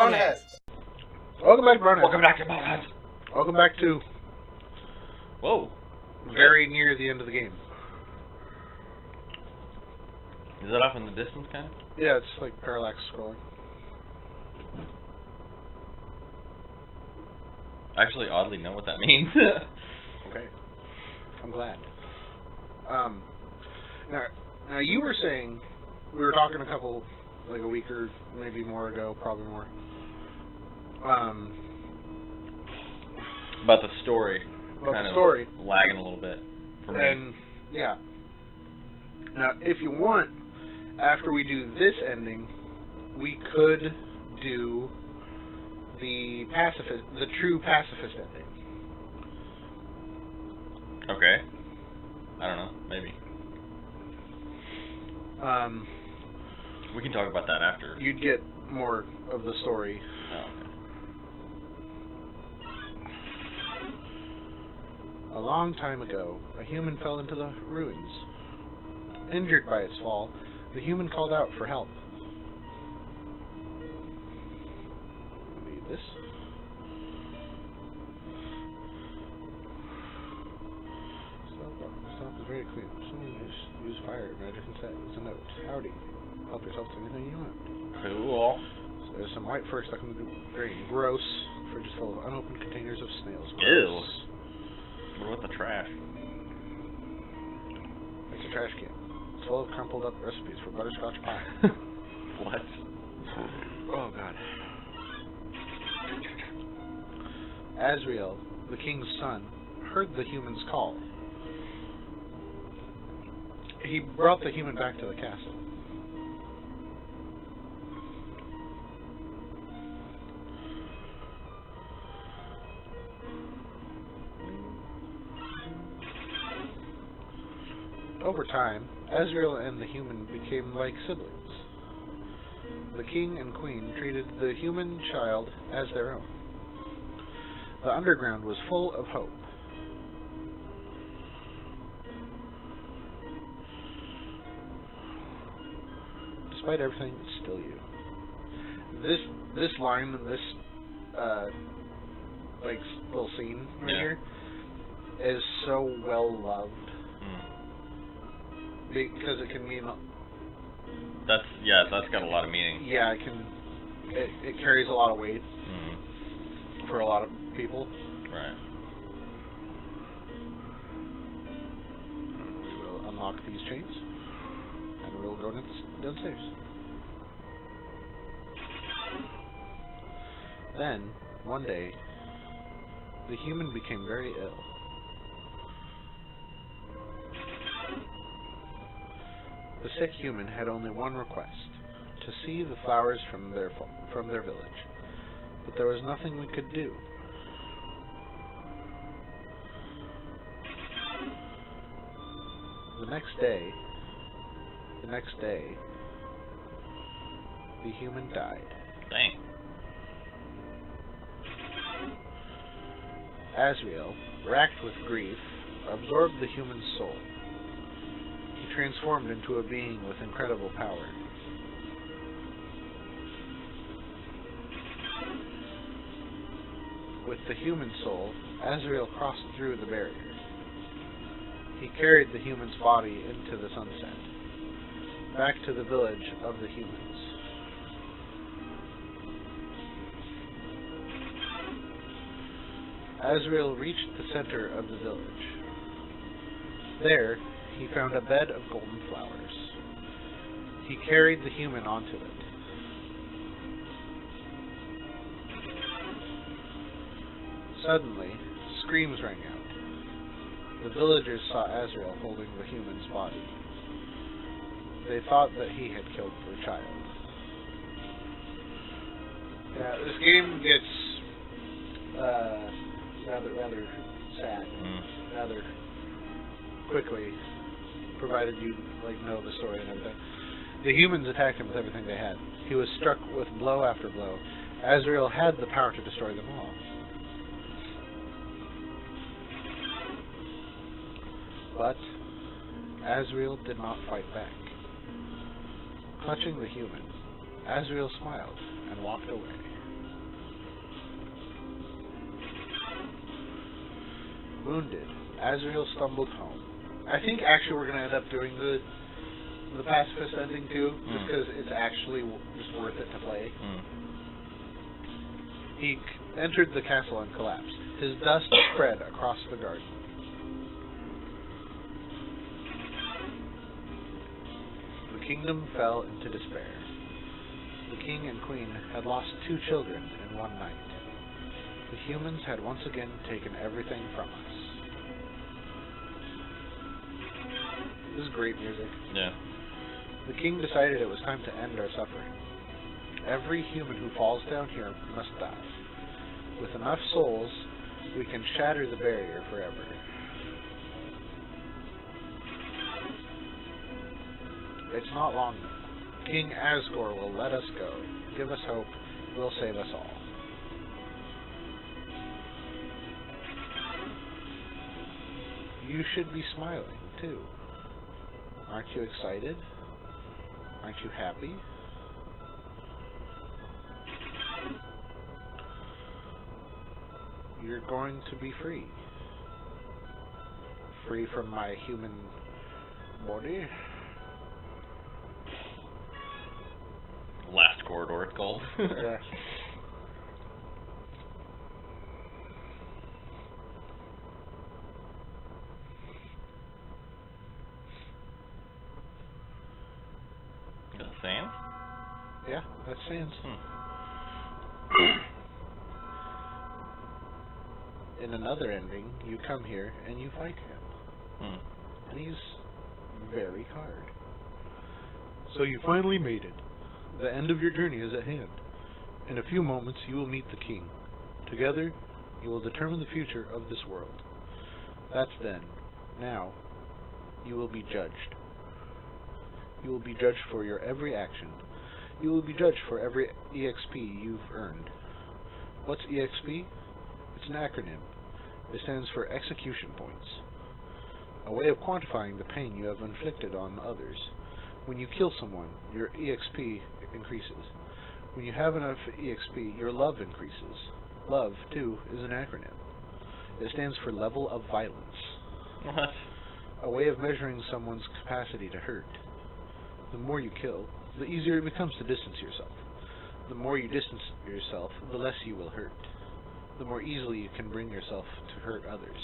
Boneheads. Welcome back to Boneheads. Welcome back to Boneheads. Welcome back to Whoa. very near the end of the game. Is that off in the distance, kind of? Yeah, it's like parallax scrolling. I actually oddly know what that means. Okay. I'm glad. Now you were saying, we were talking a week or maybe more ago, probably more. About the story. About the story. Lagging a little bit for me. And, yeah. Now, if you want, after we do this ending, we could do the true pacifist ending. Okay. I don't know. Maybe. We can talk about that after. You'd get more of the story. Oh, okay. A long time ago, a human fell into the ruins. Injured by its fall, the human called out for help. Need this. Stop is very clean. Someone use fire magic instead. It's a note. Howdy. Help yourself to anything you want. Cool. So there's some white fur stuck in the drain. Gross. Fridge is full of unopened containers of snails. Ew. What about the trash? It's a trash can. It's full of crumpled up recipes for butterscotch pie. What? Oh, God. Azrael, the king's son, heard the human's call. He brought the human back to the castle. Over time, Azrael and the human became like siblings. The king and queen treated the human child as their own. The underground was full of hope. Despite everything, it's still you. This line, this little scene right here is so well loved. Because it can mean... That's got a lot of meaning. Yeah, it carries a lot of weight for a lot of people. Right. We will unlock these chains, and we'll go downstairs. Then, one day, the human became very ill. The sick human had only one request, to see the flowers from their village. But there was nothing we could do. The next day, the human died. Dang. Azrael, racked with grief, absorbed the human's soul. He transformed into a being with incredible power. With the human soul, Azrael crossed through the barrier. He carried the human's body into the sunset, back to the village of the humans. Azrael reached the center of the village. There, he found a bed of golden flowers. He carried the human onto it. Suddenly, screams rang out. The villagers saw Azrael holding the human's body. They thought that he had killed their child. Yeah, this game gets rather sad, rather quickly, provided you know the story and everything. The humans attacked him with everything they had. He was struck with blow after blow. Azrael had the power to destroy them all. But Azrael did not fight back. Clutching the human, Azrael smiled and walked away. Wounded, Azrael stumbled home. I think actually we're going to end up doing the pacifist ending too, just because it's actually just worth it to play. He entered the castle and collapsed. His dust spread across the garden. The kingdom fell into despair. The king and queen had lost 2 children in one night. The humans had once again taken everything from us. This is great music. Yeah. The king decided it was time to end our suffering. Every human who falls down here must die. With enough souls, we can shatter the barrier forever. It's not long now. King Asgore will let us go. Give us hope. Will save us all. You should be smiling, too. Aren't you excited? Aren't you happy? You're going to be free. Free from my human body. Last corridor, it's called. Yeah. Sand? Yeah, that's Sans. In another ending, you come here and you fight him. And he's very hard. So you finally made it. The end of your journey is at hand. In a few moments, you will meet the king. Together, you will determine the future of this world. That's then. Now, you will be judged. You will be judged for your every action. You will be judged for every EXP you've earned. What's EXP? It's an acronym. It stands for execution points. A way of quantifying the pain you have inflicted on others. When you kill someone, your EXP increases. When you have enough EXP, your love increases. Love, too, is an acronym. It stands for level of violence. What? A way of measuring someone's capacity to hurt. The more you kill, the easier it becomes to distance yourself. The more you distance yourself, the less you will hurt. The more easily you can bring yourself to hurt others.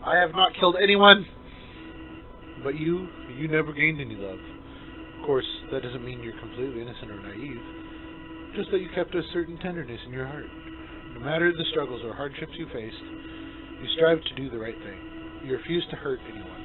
I have not killed anyone! But you never gained any love. Of course, that doesn't mean you're completely innocent or naive. Just that you kept a certain tenderness in your heart. No matter the struggles or hardships you faced, you strived to do the right thing. You refused to hurt anyone.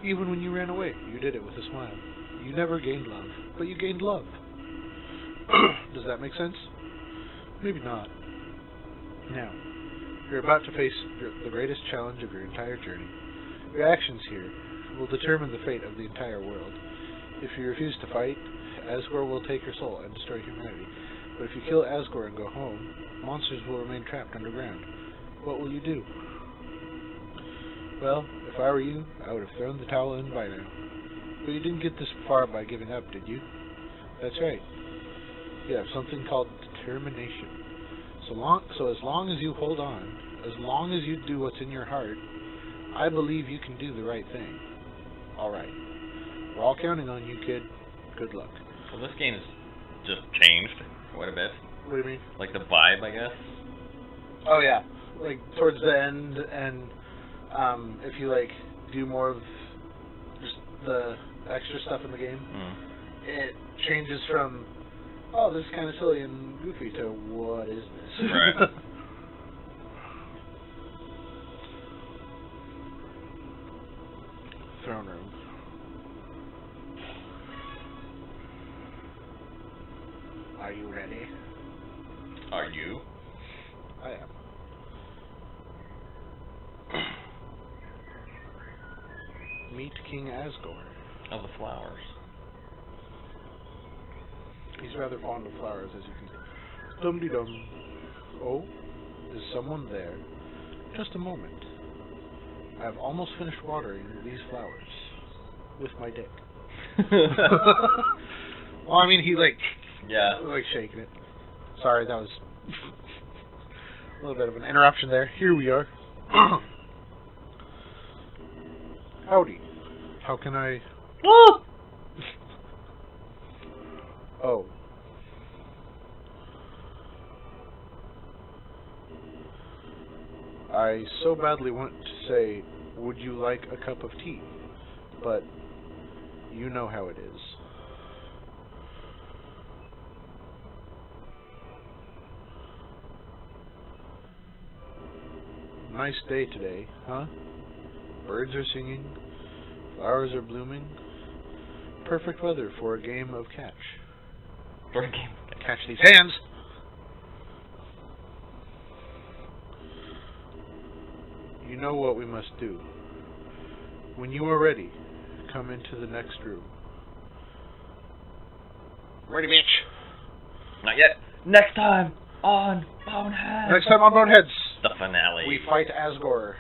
Even when you ran away, you did it with a smile. You never gained love, but you gained love. Does that make sense? Maybe not. Now, you're about to face the greatest challenge of your entire journey. Your actions here will determine the fate of the entire world. If you refuse to fight, Asgore will take your soul and destroy humanity. But if you kill Asgore and go home, monsters will remain trapped underground. What will you do? Well, if I were you, I would have thrown the towel in by now. But you didn't get this far by giving up, did you? That's right. You have something called determination. So as long as you hold on, as long as you do what's in your heart, I believe you can do the right thing. Alright. We're all counting on you, kid. Good luck. Well, this game has just changed quite a bit. What do you mean? Like the vibe, I guess. Oh, yeah. Like, towards the end, and if you, like, do more of just the extra stuff in the game, it changes from, oh, this is kind of silly and goofy, to what is this? Right. Throne room. Are you ready? Are you? I am. Meet King Asgore. Of the flowers. He's rather fond of flowers, as you can see. Dum-de-dum. Oh, is someone there? Just a moment. I've almost finished watering these flowers with my dick. Well, I mean, he like Yeah. shaking it. Sorry, that was. A little bit of an interruption there. Here we are. Howdy. How can I... Oh. I so badly want to say, would you like a cup of tea? But you know how it is. Nice day today, huh? Birds are singing, flowers are blooming. Perfect weather for a game of catch. For a game. Catch these hands! You know what we must do. When you are ready, come into the next room. Ready, bitch. Not yet. Next time on Boneheads. Next time on Boneheads. The finale. We fight Asgore.